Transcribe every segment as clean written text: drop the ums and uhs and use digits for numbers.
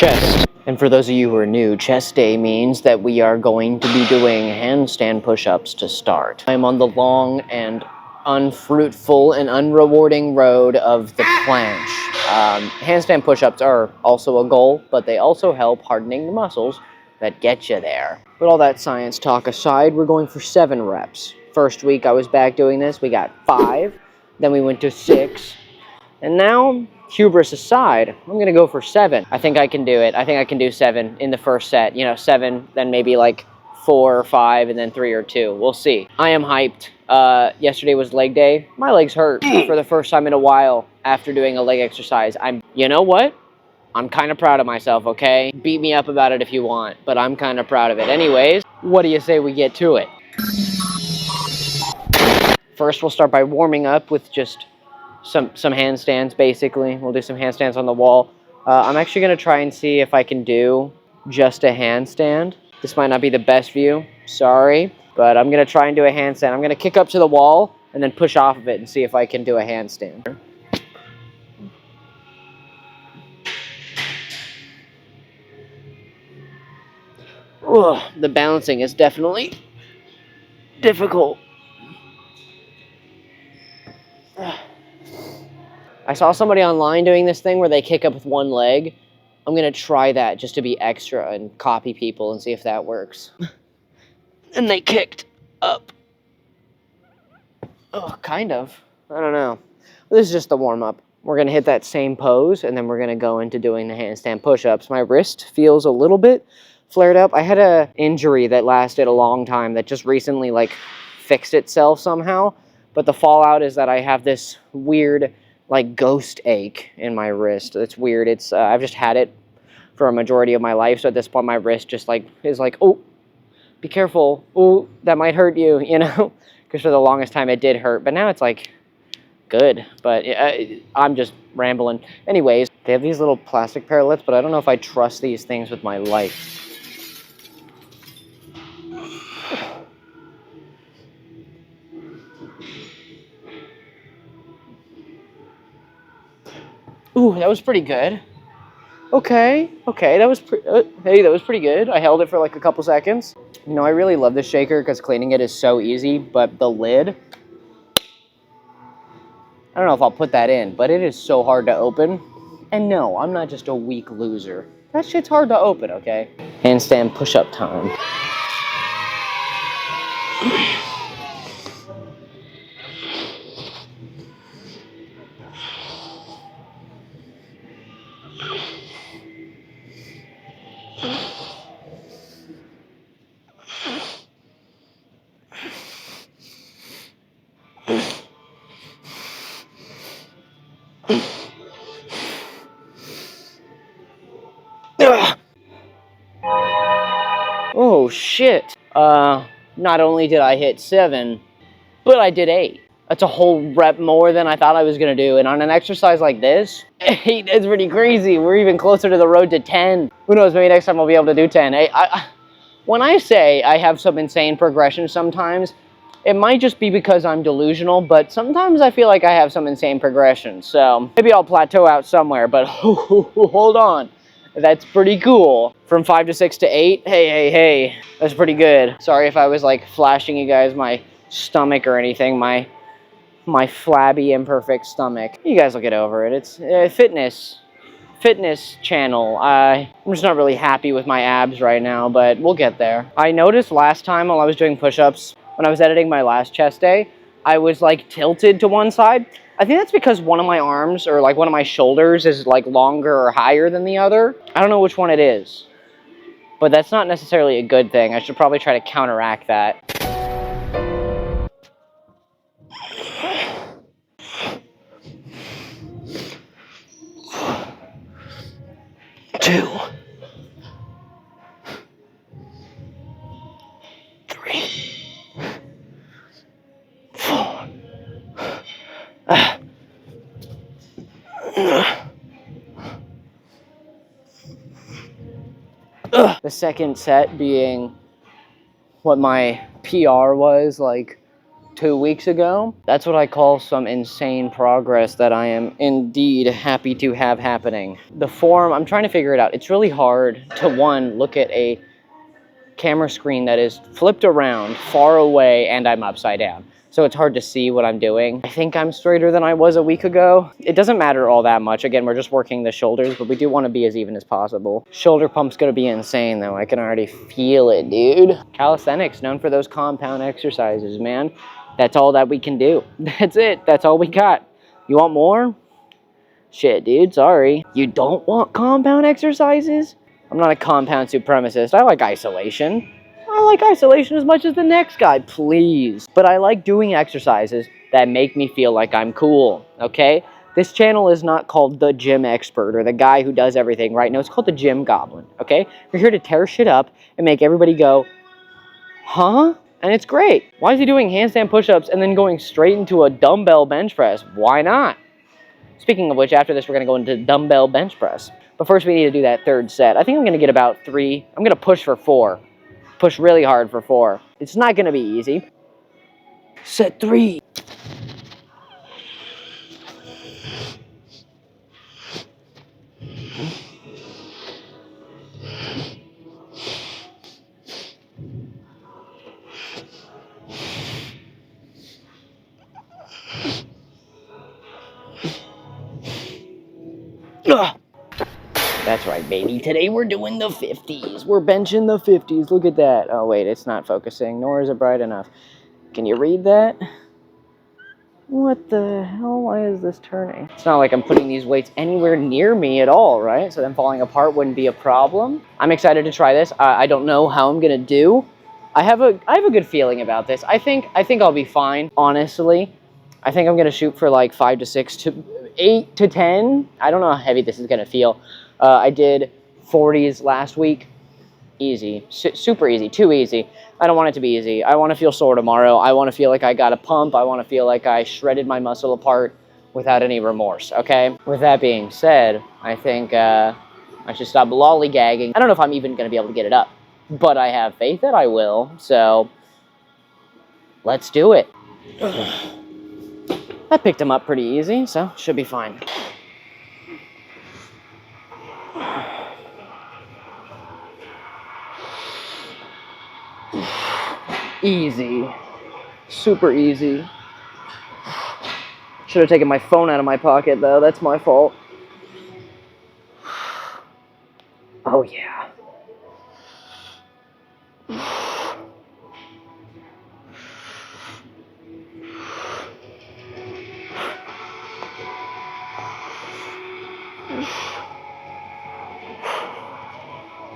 chest. And for those of you who are new, chest day means that we are going to be doing handstand push-ups to start. I'm on the long and unfruitful and unrewarding road of the planche. Handstand push-ups are also a goal, but they also help hardening the muscles that get you there. But all that science talk aside, we're going for 7 reps. First week I was back doing this, we got 5, then we went to 6, and now, hubris aside, I'm gonna go for 7. I think I can do it. I think I can do 7 in the first set. You know, 7, then maybe like 4 or 5, and then 3 or 2. We'll see. I am hyped. Yesterday was leg day. My legs hurt for the first time in a while after doing a leg exercise. You know what? I'm kind of proud of myself, okay? Beat me up about it if you want, but I'm kind of proud of it. Anyways, what do you say we get to it? First, we'll start by warming up with just some handstands, basically. We'll do some handstands on the wall. I'm actually going to try and see if I can do just a handstand. This might not be the best view, sorry, but I'm going to try and do a handstand. I'm going to kick up to the wall and then push off of it and see if I can do a handstand. Ugh, the balancing is definitely difficult. I saw somebody online doing this thing where they kick up with one leg. I'm going to try that just to be extra and copy people and see if that works. And they kicked up. Oh, kind of. I don't know. This is just the warm-up. We're going to hit that same pose, and then we're going to go into doing the handstand push-ups. My wrist feels a little bit flared up. I had an injury that lasted a long time that just recently, like, fixed itself somehow. But the fallout is that I have this weird, like, ghost ache in my wrist. It's weird. It's I've just had it for a majority of my life, so at this point my wrist just like is like, oh, be careful, oh, that might hurt you, you know, because for the longest time it did hurt, but now it's like good. But I'm just rambling. Anyways, they have these little plastic parallettes, but I don't know if I trust these things with my life. Ooh, that was pretty good. Okay, that was hey, that was pretty good. I held it for like a couple seconds. You know, I really love this shaker because cleaning it is so easy, but the lid, I don't know if I'll put that in, but it is so hard to open. And no, I'm not just a weak loser. That shit's hard to open, okay? Handstand push-up time. Oh shit. Not only did I hit 7, but I did 8. That's a whole rep more than I thought I was gonna do. And on an exercise like this, 8 is pretty crazy. We're even closer to the road to 10. Who knows, maybe next time I'll be able to do 10. When I say I have some insane progression sometimes, it might just be because I'm delusional, but sometimes I feel like I have some insane progression. So maybe I'll plateau out somewhere, but hold on. That's pretty cool. From 5 to 6 to 8, hey. That's pretty good. Sorry if I was like flashing you guys my stomach or anything, my flabby, imperfect stomach. You guys will get over it. It's fitness channel. I'm just not really happy with my abs right now, but we'll get there. I noticed last time while I was doing push-ups, when I was editing my last chest day, I was like tilted to one side. I think that's because one of my arms or like one of my shoulders is like longer or higher than the other. I don't know which one it is, but that's not necessarily a good thing. I should probably try to counteract that. Two. 3. 4. The second set being what my PR was like 2 weeks ago. That's what I call some insane progress that I am indeed happy to have happening. The form, I'm trying to figure it out. It's really hard to, one, look at a camera screen that is flipped around far away and I'm upside down. So it's hard to see what I'm doing. I think I'm straighter than I was a week ago. It doesn't matter all that much. Again, we're just working the shoulders, but we do want to be as even as possible. Shoulder pump's gonna be insane though. I can already feel it, dude. Calisthenics, known for those compound exercises, man. That's all that we can do. That's it. That's all we got. You want more? Shit, dude, sorry. You don't want compound exercises? I'm not a compound supremacist. I like isolation. I like isolation as much as the next guy, please. But I like doing exercises that make me feel like I'm cool, okay? This channel is not called The Gym Expert or the guy who does everything right. No, it's called The Gym Goblin, okay? We're here to tear shit up and make everybody go, huh? And it's great. Why is he doing handstand push-ups and then going straight into a dumbbell bench press? Why not? Speaking of which, after this, we're going to go into dumbbell bench press. But first, we need to do that third set. I think I'm going to get about 3. I'm going to push for 4. Push really hard for 4. It's not going to be easy. Set 3. Ugh. That's right, baby. Today we're doing the 50s. We're benching the 50s. Look at that. Oh, wait, it's not focusing, nor is it bright enough. Can you read that? What the hell? Why is this turning? It's not like I'm putting these weights anywhere near me at all, right? So them falling apart wouldn't be a problem. I'm excited to try this. I don't know how I'm gonna do. I have a good feeling about this. I think I'll be fine, honestly. I think I'm gonna shoot for like 5 to 6 to 8 to 10. I don't know how heavy this is gonna feel. I did 40s last week. Easy. Super easy. Too easy. I don't want it to be easy. I want to feel sore tomorrow. I want to feel like I got a pump. I want to feel like I shredded my muscle apart without any remorse, okay? With that being said, I think I should stop lollygagging. I don't know if I'm even going to be able to get it up, but I have faith that I will, so let's do it. I picked him up pretty easy, so should be fine. Easy. Super easy. Should have taken my phone out of my pocket, though. That's my fault. Oh, yeah.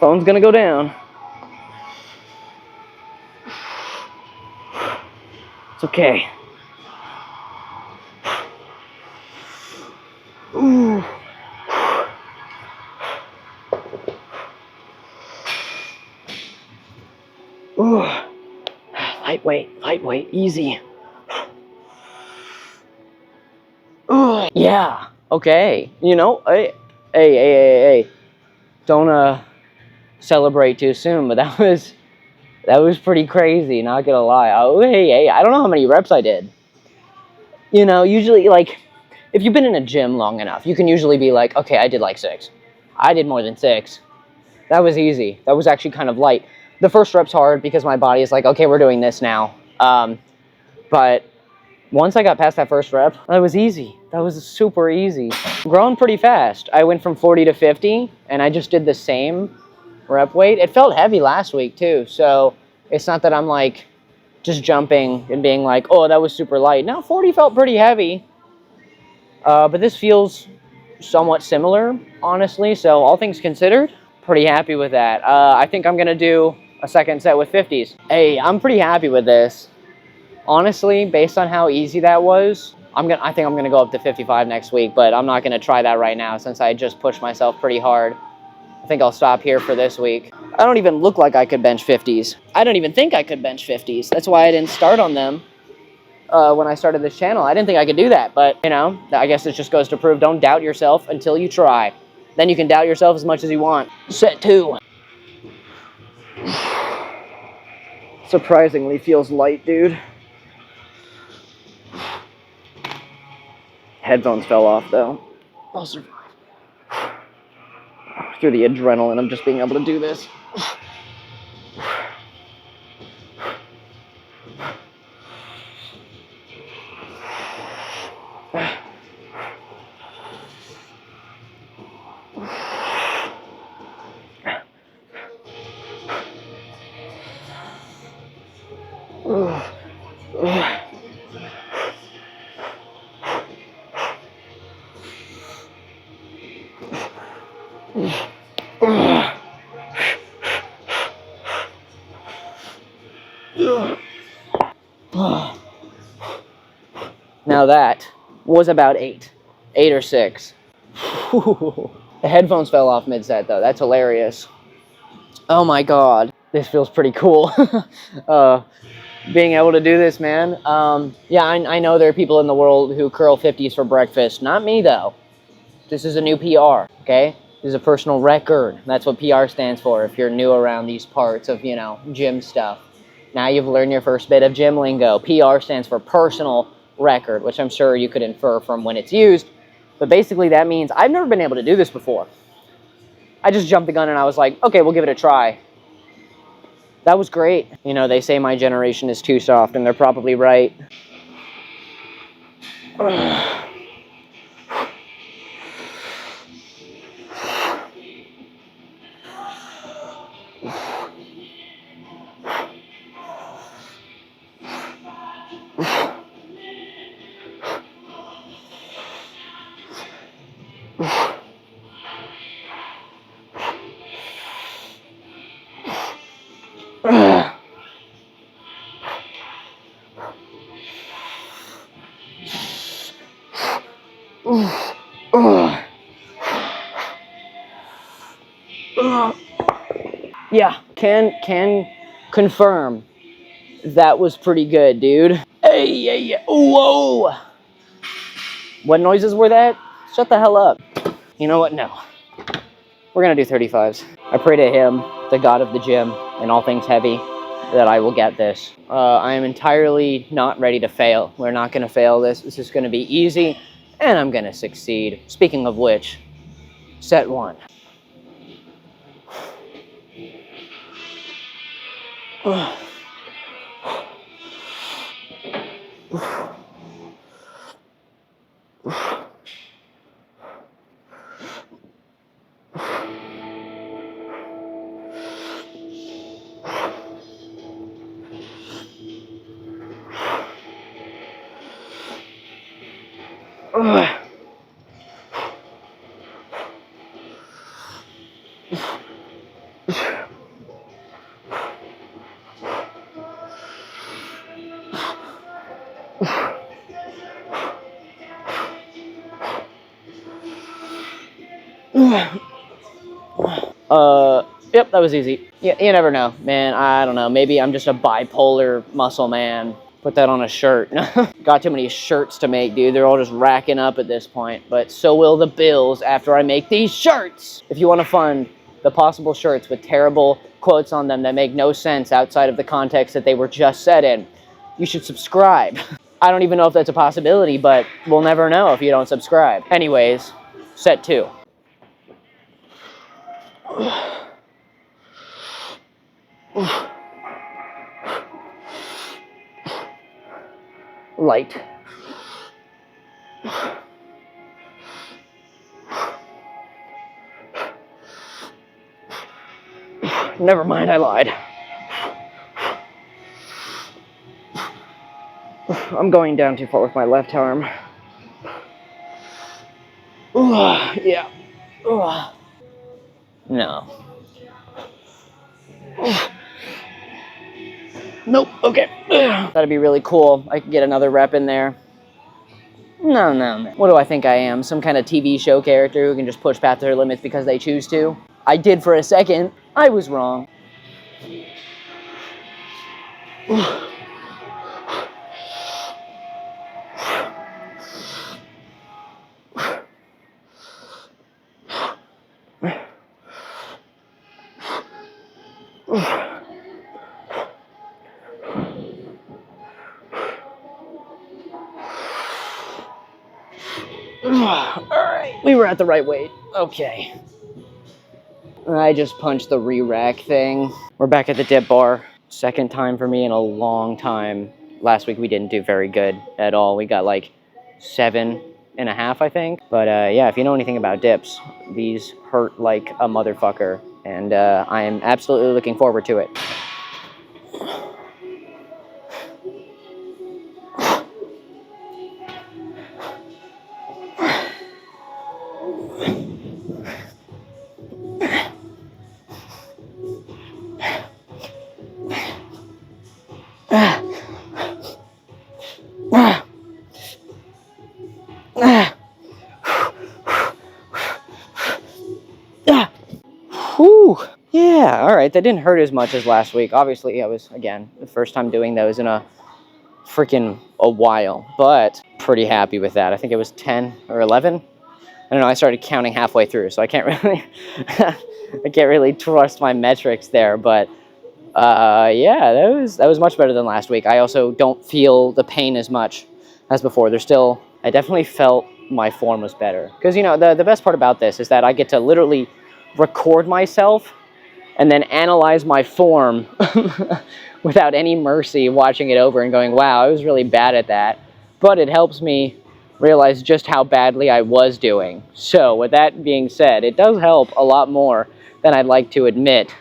Phone's gonna go down. It's okay. Ooh. Ooh. Lightweight, easy. Ooh. Yeah, okay. You know, hey. Don't celebrate too soon, but that was pretty crazy, not gonna lie. Oh, hey, I don't know how many reps I did. You know, usually, like, if you've been in a gym long enough, you can usually be like, okay, I did like 6. I did more than 6. That was easy. That was actually kind of light. The first rep's hard because my body is like, okay, we're doing this now. But once I got past that first rep, that was easy. That was super easy. I'm growing pretty fast. I went from 40 to 50, and I just did the same rep weight. It felt heavy last week, too, so it's not that I'm, like, just jumping and being like, oh, that was super light. No, 40 felt pretty heavy. But this feels somewhat similar, honestly, so all things considered, pretty happy with that. I think I'm going to do a second set with 50s. Hey, I'm pretty happy with this. Honestly, based on how easy that was, I think I'm going to go up to 55 next week, but I'm not going to try that right now since I just pushed myself pretty hard. I think I'll stop here for this week. I don't even look like I could bench 50s. I don't even think I could bench 50s. That's why I didn't start on them when I started this channel. I didn't think I could do that, but, you know, I guess it just goes to prove don't doubt yourself until you try. Then you can doubt yourself as much as you want. Set 2. Surprisingly feels light, dude. Headphones fell off though. I'll survive. Through the adrenaline of just being able to do this. Now that was about 8 or 6. The headphones fell off mid-set though. That's hilarious. Oh my god, this feels pretty cool. Being able to do this, man. Yeah, I know there are people in the world who curl 50s for breakfast. Not me though. This is a new PR, okay? This is a personal record. That's what PR stands for if you're new around these parts of, you know, gym stuff. Now you've learned your first bit of gym lingo. PR stands for personal record, which I'm sure you could infer from when it's used. But basically that means I've never been able to do this before. I just jumped the gun and I was like, okay, we'll give it a try. That was great. You know, they say my generation is too soft, and they're probably right. Yeah, can confirm that was pretty good, dude. Hey, whoa! What noises were that? Shut the hell up. You know what? No. We're gonna do 35s. I pray to him, the god of the gym and all things heavy, that I will get this. I am entirely not ready to fail. We're not gonna fail this. This is gonna be easy, and I'm gonna succeed. Speaking of which, set 1. Yep, that was easy. You never know, man. I don't know. Maybe I'm just a bipolar muscle man. Put that on a shirt. Got too many shirts to make, dude. They're all just racking up at this point. But so will the bills after I make these shirts. If you want to fund the possible shirts with terrible quotes on them that make no sense outside of the context that they were just said in, you should subscribe. I don't even know if that's a possibility, but we'll never know if you don't subscribe. Anyways, set 2. Light. Never mind, I lied. I'm going down too far with my left arm. Yeah. No. Nope, okay. That'd be really cool. I could get another rep in there. No. What do I think I am? Some kind of TV show character who can just push past their limits because they choose to? I did for a second. I was wrong. right, we were at the right weight. Okay. I just punched the re-rack thing. We're back at the dip bar. Second time for me in a long time. Last week we didn't do very good at all. We got like 7.5, I think. But yeah, if you know anything about dips, these hurt like a motherfucker. And I am absolutely looking forward to it. Whew. Yeah, all right, that didn't hurt as much as last week. Obviously, I was, again, the first time doing those in a while, but pretty happy with that. I think it was 10 or 11. I don't know, I started counting halfway through, so I can't really, I can't really trust my metrics there, but yeah, that was much better than last week. I also don't feel the pain as much as before. I definitely felt my form was better. Because, you know, the best part about this is that I get to literally record myself and then analyze my form without any mercy, watching it over and going, wow, I was really bad at that. But it helps me realize just how badly I was doing. So with that being said, it does help a lot more than I'd like to admit.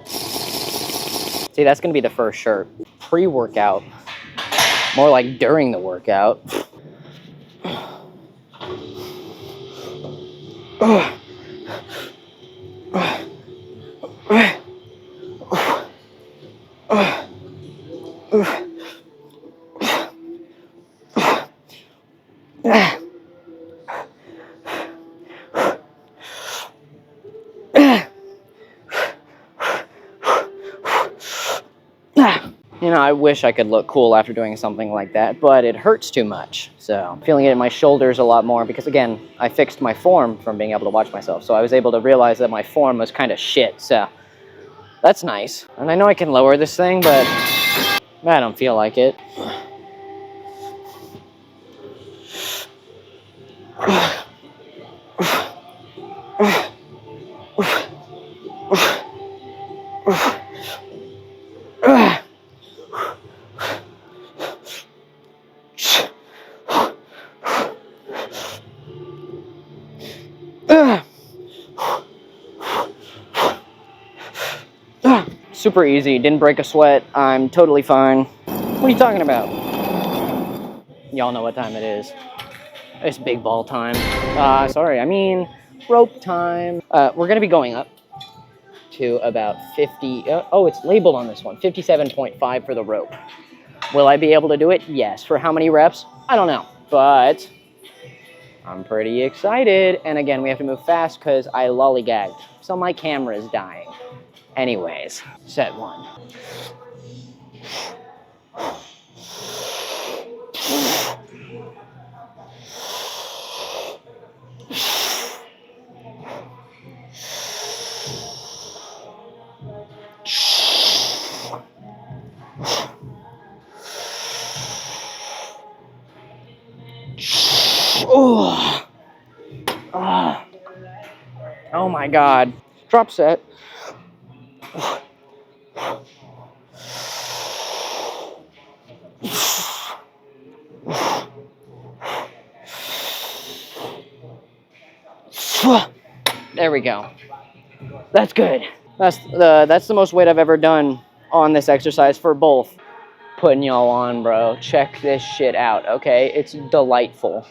See, that's gonna be the first shirt. Pre-workout, more like during the workout. You know, I wish I could look cool after doing something like that, but it hurts too much. So I'm feeling it in my shoulders a lot more because, again, I fixed my form from being able to watch myself. So I was able to realize that my form was kind of shit. So that's nice. And I know I can lower this thing, but I don't feel like it. Super easy, didn't break a sweat, I'm totally fine. What are you talking about? Y'all know what time it is. It's big ball time. Sorry, I mean rope time. We're gonna be going up to about 50, oh, it's labeled on this one, 57.5 for the rope. Will I be able to do it? Yes. For how many reps? I don't know, but I'm pretty excited. And again, we have to move fast because I lollygagged, so my camera is dying. Anyways, set one. Oh. Oh my God. Drop set. There we go. That's good. That's the most weight I've ever done on this exercise for both. Putting y'all on, bro. Check this shit out, okay? It's delightful.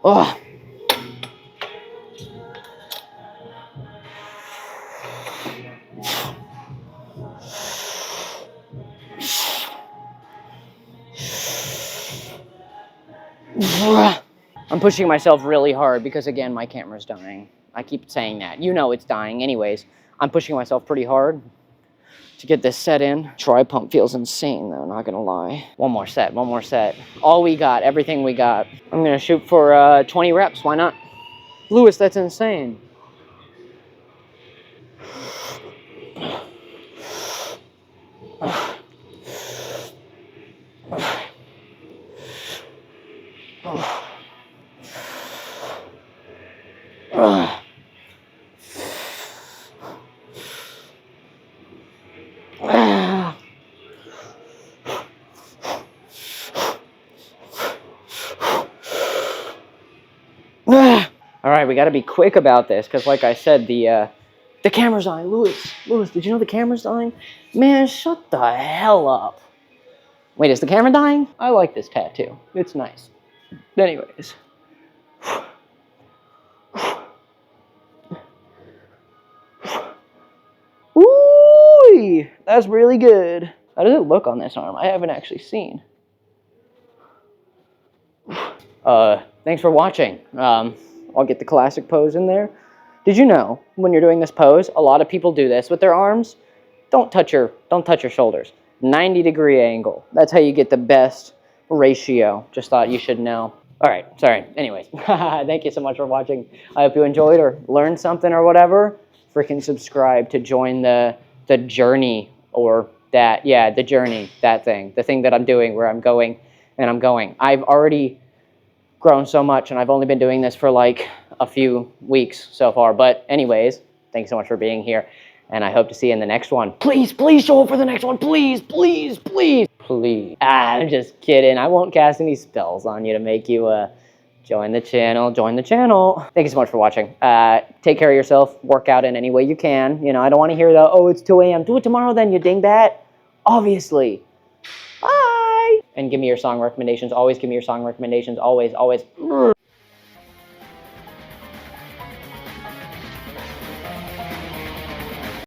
Oh. I'm pushing myself really hard because, again, my camera's dying. I keep saying that. You know it's dying anyways. I'm pushing myself pretty hard to get this set in. Tri pump feels insane, though, not gonna lie. One more set, one more set. All we got, everything we got. I'm gonna shoot for 20 reps, why not? Lewis, that's insane. All right, we got to be quick about this because, like I said, the camera's dying. Lewis, did you know the camera's dying? Man, shut the hell up. Wait, is the camera dying? I like this tattoo. It's nice. Anyways. Ooh, that's really good. How does it look on this arm? I haven't actually seen. Thanks for watching. I'll get the classic pose in there. Did you know when you're doing this pose, a lot of people do this with their arms? Don't touch your shoulders. 90-degree angle. That's how you get the best ratio. Just thought you should know. All right, sorry. Anyways, thank you so much for watching. I hope you enjoyed or learned something or whatever. Freaking subscribe to join the journey or that, yeah, the journey, that thing. The thing that I'm doing where I'm going and I'm going. I've already grown so much and I've only been doing this for like a few weeks so far. But anyways, thanks so much for being here. And I hope to see you in the next one. Please, please show up for the next one. Please, please, please, please. I'm just kidding. I won't cast any spells on you to make you join the channel. Join the channel. Thank you so much for watching. Take care of yourself. Work out in any way you can. You know, I don't want to hear the, oh, it's 2 a.m. Do it tomorrow then, you dingbat. Obviously. Bye. And give me your song recommendations. Always give me your song recommendations. Always, always.